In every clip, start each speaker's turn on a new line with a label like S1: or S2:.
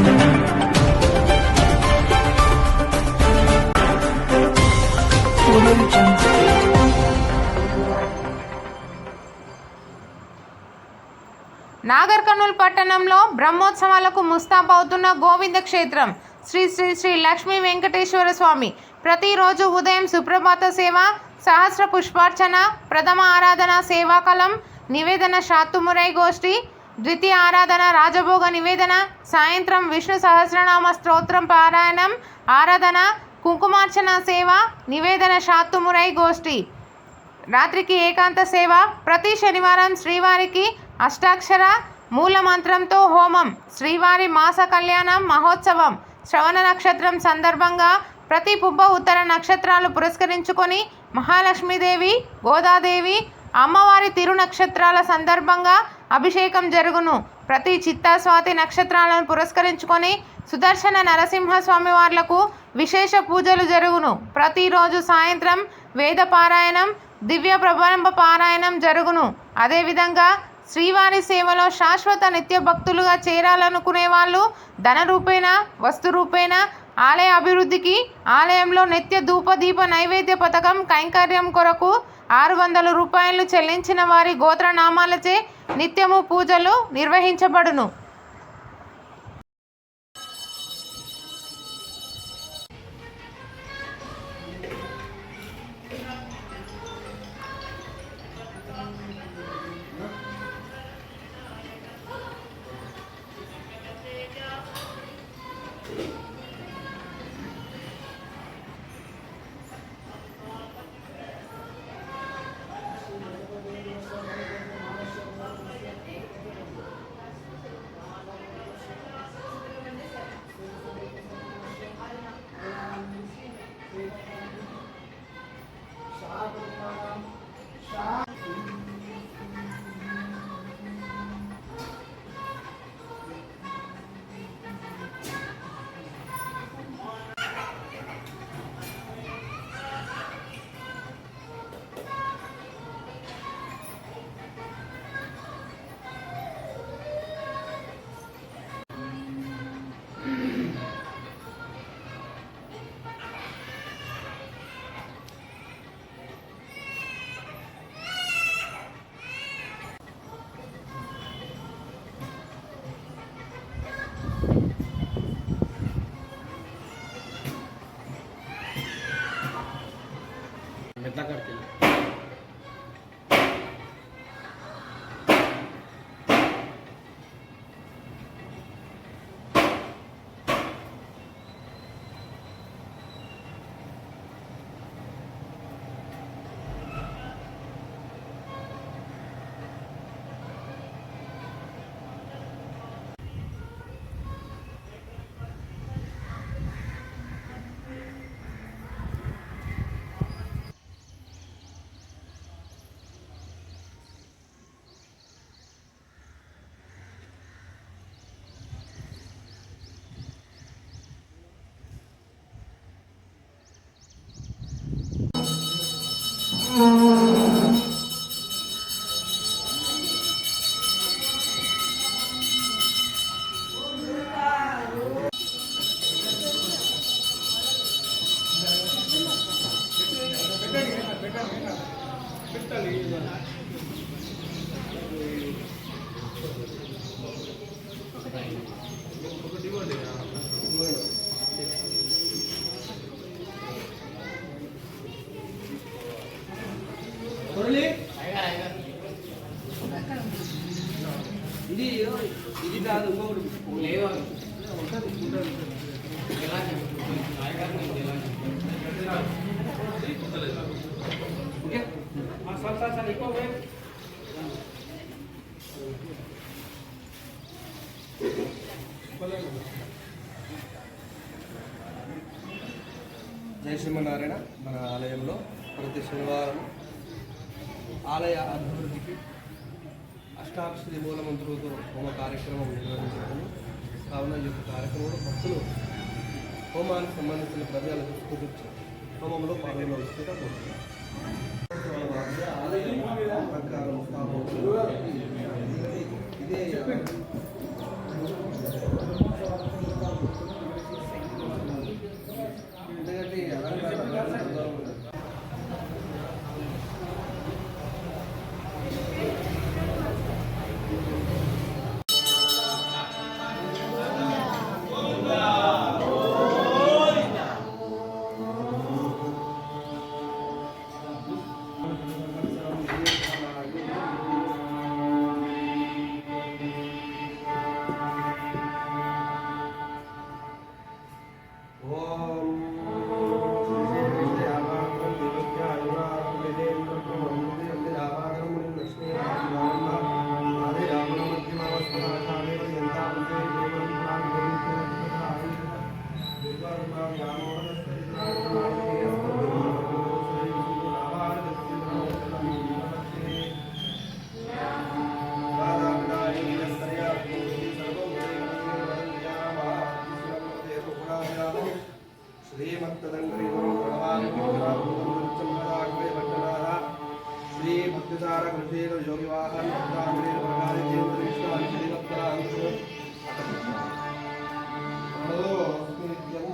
S1: నాగర్ కర్నూల్ పట్టణంలో బ్రహ్మోత్సవాలకు ముస్తాబవుతున్న గోవింద క్షేత్రం శ్రీ శ్రీ శ్రీ లక్ష్మీ వెంకటేశ్వర స్వామి. ప్రతిరోజు ఉదయం సుప్రభాత సేవ, సహస్ర పుష్పార్చన, ప్రథమ ఆరాధన సేవాకలం, నివేదన శాతుమురై గోష్ఠి, ద్వితీయ ఆరాధన రాజభోగ నివేదన, సాయంత్రం విష్ణు సహస్రనామ స్తోత్రం పారాయణం, ఆరాధన, కుంకుమార్చన సేవ, నివేదన శాతుమురై గోష్ఠి. రాత్రికి ఏకాంత సేవ. ప్రతి శనివారం శ్రీవారికి అష్టాక్షర మూల మంత్రంతో హోమం. శ్రీవారి మాస కళ్యాణం మహోత్సవం. శ్రవణ నక్షత్రం సందర్భంగా ప్రతి పుబ్బ ఉత్తర నక్షత్రాలు పురస్కరించుకొని మహాలక్ష్మీదేవి, గోదాదేవి, అమ్మవారి తిరు నక్షత్రాల సందర్భంగా అభిషేకం జరుగును. ప్రతి చిత్తా స్వాతి నక్షత్రాలను పురస్కరించుకొని సుదర్శన నరసింహస్వామి వార్లకు విశేష పూజలు జరుగును. ప్రతిరోజు సాయంత్రం వేద పారాయణం, దివ్య ప్రబంధ పారాయణం జరుగును. అదేవిధంగా శ్రీవారి సేవలో శాశ్వత నిత్య భక్తులుగా చేరాలనుకునే వాళ్ళు ధన రూపేణ, వస్తు రూపేణ ఆలయ అభివృద్ధికి ఆలయంలో నిత్య ధూపదీప నైవేద్య పథకం కైంకర్యం కొరకు 600 రూపాయలు చెల్లించిన వారి గోత్రనామాలచే నిత్యము పూజలు నిర్వహించబడును.
S2: ఎట్లా కడుతుంది ఇది కాదు ఇంకొకటి లేదు ఓకే సార్ ఎక్కువ జై శ్రీమన్నారాయణ. మన ఆలయంలో ప్రతి శనివారం ఆలయ అభివృద్ధికి అష్టాక్షరి మూలమంత్రులతో హోమ కార్యక్రమం నిర్వహించబడింది. కావున ఈ యొక్క కార్యక్రమంలో భక్తులు హోమానికి సంబంధించిన ద్రవ్యాలను చూపించి హోమంలో పాల్గొనవలసిందిగా కోరుతున్నారు. ఇదే యోగేన యోగివాహన ఉదాహరణ ప్రకారం జయంతి విష్ణు అంజలివత్తర అంకురు నిత్యం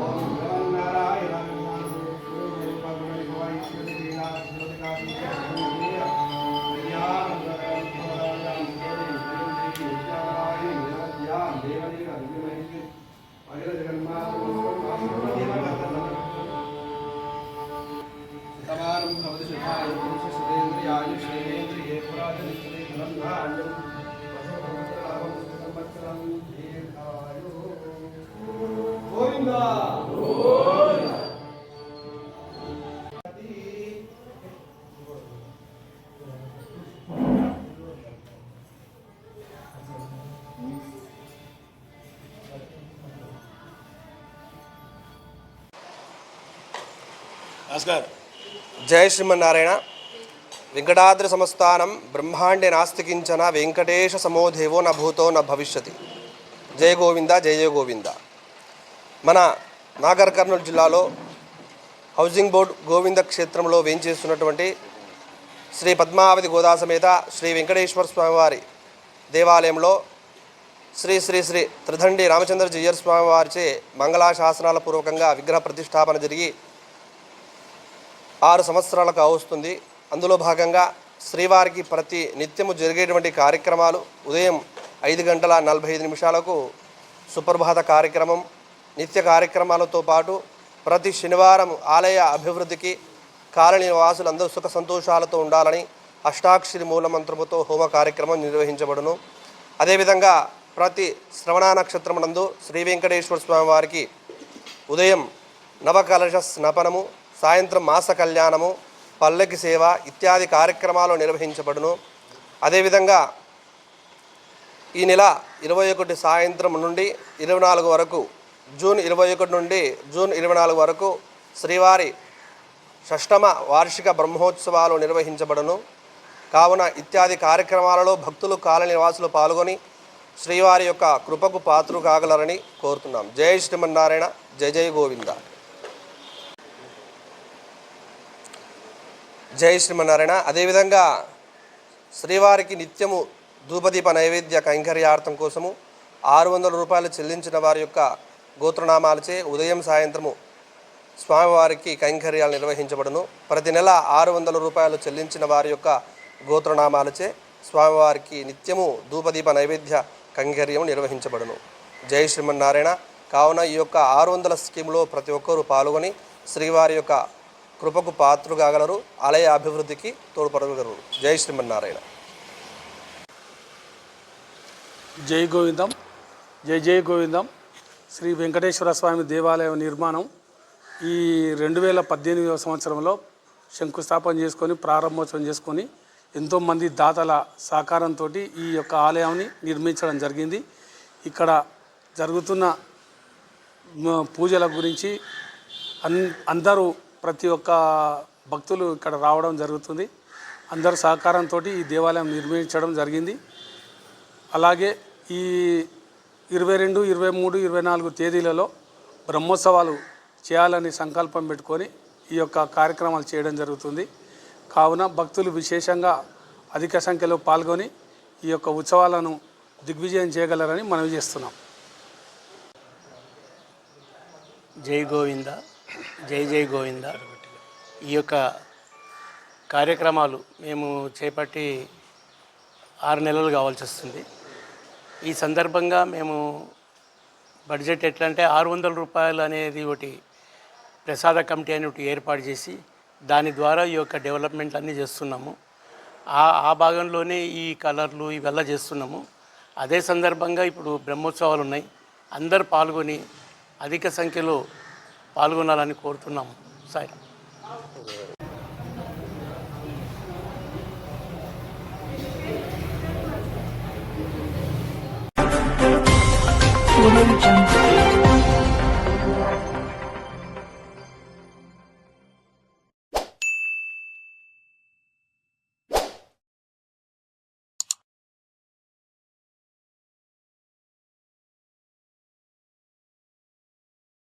S2: ఓం నారాయణ జయ శ్రీమన్నారాయణ. వెంకటాద్రి సంస్థానం బ్రహ్మాండే నాస్తి కించన వెంకటేశ సమోదేవో న భూతో న భవిష్యతి. జయ గోవింద జయ జయ గోవింద. మన నాగర్ కర్నూలు జిల్లాలో హౌసింగ్ బోర్డు గోవింద క్షేత్రంలో వేంచేస్తున్నటువంటి శ్రీ పద్మావతి గోదా సమేత శ్రీ వెంకటేశ్వర స్వామివారి దేవాలయంలో శ్రీ శ్రీ శ్రీ త్రిదండి రామచంద్ర జీయర్ స్వామివారిచే మంగళాశాసనాల పూర్వకంగా విగ్రహ ప్రతిష్టాపన జరిగి 6 సంవత్సరాలకు అవుతుంది. అందులో భాగంగా శ్రీవారికి ప్రతి నిత్యము జరిగేటువంటి కార్యక్రమాలు ఉదయం 5:45 సుప్రభాత కార్యక్రమం, నిత్య కార్యక్రమాలతో పాటు ప్రతి శనివారం ఆలయ అభివృద్ధికి కాలనీ వాసులందరూ సుఖ సంతోషాలతో ఉండాలని అష్టాక్షరి మూలమంత్రముతో హోమ కార్యక్రమం నిర్వహించబడును. అదేవిధంగా ప్రతి శ్రవణ నక్షత్రమునందు శ్రీ వెంకటేశ్వర స్వామి వారికి ఉదయం నవకలశ స్నపనము, సాయంత్రం మాస కళ్యాణము, పల్లకి సేవ ఇత్యాది కార్యక్రమాలు నిర్వహించబడును. అదేవిధంగా ఈ నెల 21 సాయంత్రం నుండి 24 వరకు, జూన్ 21 నుండి జూన్ 24 వరకు శ్రీవారి షష్టమ వార్షిక బ్రహ్మోత్సవాలు నిర్వహించబడును. కావున ఇత్యాది కార్యక్రమాలలో భక్తులు కాలనీ నివాసులు పాల్గొని శ్రీవారి యొక్క కృపకు పాత్రు కాగలరని కోరుతున్నాం. జై శ్రీమన్నారాయణ. జయ జయ గోవింద. జై శ్రీమన్నారాయణ. అదేవిధంగా శ్రీవారికి నిత్యము ధూపదీప నైవేద్య కైంకర్యార్థం కోసము 600 రూపాయలు చెల్లించిన వారి యొక్క గోత్రనామాలచే ఉదయం సాయంత్రము స్వామివారికి కైంకర్యాలు నిర్వహించబడును. ప్రతి నెల 600 రూపాయలు చెల్లించిన వారి యొక్క గోత్రనామాలచే స్వామివారికి నిత్యము ధూపదీప నైవేద్య కైంకర్యం నిర్వహించబడును. జై శ్రీమన్నారాయణ. కావున ఈ యొక్క 600 స్కీమ్లో ప్రతి ఒక్కరూ పాల్గొని శ్రీవారి యొక్క కృపకు పాత్రు కాగలరు, ఆలయ అభివృద్ధికి తోడ్పడగలరు. జై శ్రీమన్నారాయణ.
S3: జై గోవిందం. జై జై గోవిందం. శ్రీ వెంకటేశ్వర స్వామి దేవాలయం నిర్మాణం ఈ 2018 సంవత్సరంలో శంకుస్థాపన చేసుకొని ప్రారంభోత్సవం చేసుకొని ఎంతోమంది దాతల సహకారంతో ఈ యొక్క ఆలయాన్ని నిర్మించడం జరిగింది. ఇక్కడ జరుగుతున్న పూజల గురించి అందరూ ప్రతి ఒక్క భక్తులు ఇక్కడ రావడం జరుగుతుంది. అందరు సహకారంతో ఈ దేవాలయం నిర్మించడం జరిగింది. అలాగే ఈ 22, 23, 24 తేదీలలో బ్రహ్మోత్సవాలు చేయాలని సంకల్పం పెట్టుకొని ఈ యొక్క కార్యక్రమాలు చేయడం జరుగుతుంది. కావున భక్తులు విశేషంగా అధిక సంఖ్యలో పాల్గొని ఈ యొక్క ఉత్సవాలను దిగ్విజయం చేయగలరని మనవి చేస్తున్నాం.
S4: జై గోవింద. జై జై గోవింద. ఈ యొక్క కార్యక్రమాలు మేము చేపట్టి 6 నెలలు కావాల్సి వస్తుంది. ఈ సందర్భంగా మేము బడ్జెట్ ఎట్లా అంటే 600 రూపాయలు అనేది ఒకటి ప్రసాద కమిటీ అని ఒకటి ఏర్పాటు చేసి దాని ద్వారా ఈ యొక్క డెవలప్మెంట్ అన్నీ చేస్తున్నాము. ఆ భాగంలోనే ఈ కలర్లు ఇవెల్లా చేస్తున్నాము. అదే సందర్భంగా ఇప్పుడు బ్రహ్మోత్సవాలు ఉన్నాయి. అందరూ పాల్గొని అధిక సంఖ్యలో పాల్గొనాలని కోరుతున్నాము. సాయి